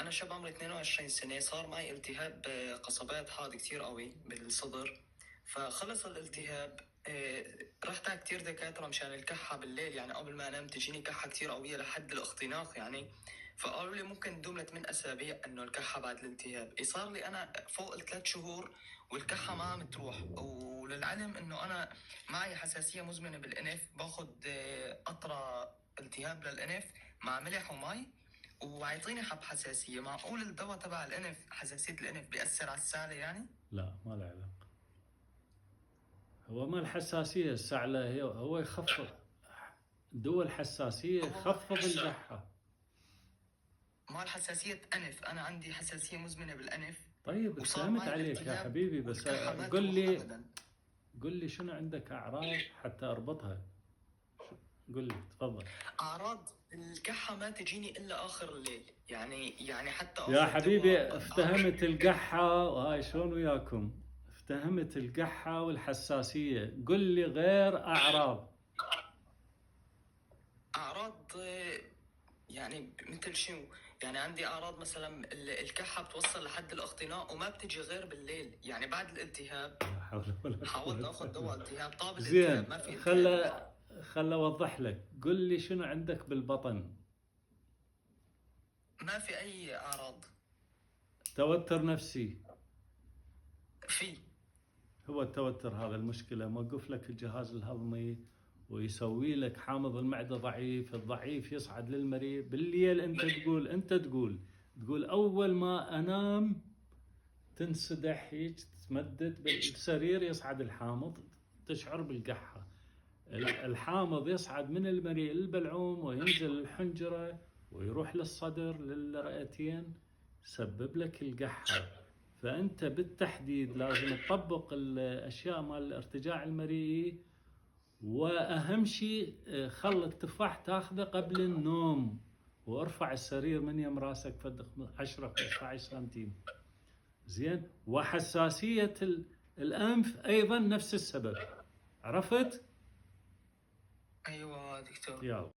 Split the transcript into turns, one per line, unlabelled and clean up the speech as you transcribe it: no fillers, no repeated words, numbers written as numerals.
انا شاب عمري 22 سنه، صار معي التهاب قصبات حاد كتير قوي بالصدر. فخلص الالتهاب، رحت على كتير دكاتره مشان الكحه بالليل، يعني قبل ما انام تجيني كحه كتير قويه لحد الاختناق يعني. فقالوا لي ممكن تدوم ل8 اسابيع انه الكحه بعد الالتهاب. صار لي انا فوق ال3 شهور والكحه ما عم تروح. وللعلم انه انا معي حساسيه مزمنه بالانف، باخذ قطره التهاب للانف مع ملح ومي، وعيطيني حب حساسية. معقول الدواء تبع الأنف، حساسية الأنف، بيأثر على السعلة يعني؟
لا، ما له علاقة. هو ما الحساسية السعلة، هو يخفض دول حساسية،
هو ما
يخفض القحة.
ما الحساسية أنف، أنا عندي حساسية مزمنة بالأنف.
طيب
وصار
فهمت
معي
عليك يا
الالتهاب
حبيبي، بس
والكحة ما
قل
تروح
لي
أبدا.
قل لي شنو عندك أعراض حتى أربطها. قل لي تفضل.
أعراض الكحة ما تجيني إلا آخر الليل، يعني حتى
يا
آخذ
حبيبي
دواء
افتهمت القحة، وهاي شلون وياكم، افتهمت القحة والحساسية، قل لي غير أعراض.
أعراض يعني مثل شنو؟ يعني عندي أعراض مثلا الكحة بتوصل لحد الاختناق وما بتجي غير بالليل، يعني بعد الالتهاب.
لا حول ولا
حاولت
قوة
اخذ
إلا
دواء
بالله.
التهاب، طاب الالتهاب،
زين،
ما في التهاب
خل
الآن.
خل أوضح لك. قل لي شنو عندك بالبطن.
ما في اي اعراض.
توتر نفسي.
في.
هو التوتر هذا المشكلة، موقف لك الجهاز الهضمي ويسوي لك حامض المعدة ضعيف، الضعيف يصعد للمريء بالليل. انت تقول اول ما انام تنسدح هيك، تمدد بالسرير، يصعد الحامض، تشعر بالقحة. الحامض يصعد من المريء للبلعوم وينزل الحنجرة ويروح للصدر للرئتين، يسبب لك القحة. فأنت بالتحديد لازم تطبق الأشياء مال الارتجاع المريئي. وأهم شيء خل التفاح تاخذه قبل النوم، وارفع السرير من يم راسك فد 10 15 سنتيم. زين. وحساسية الأنف أيضا نفس السبب. عرفت؟
ايوه دكتور.
يلا.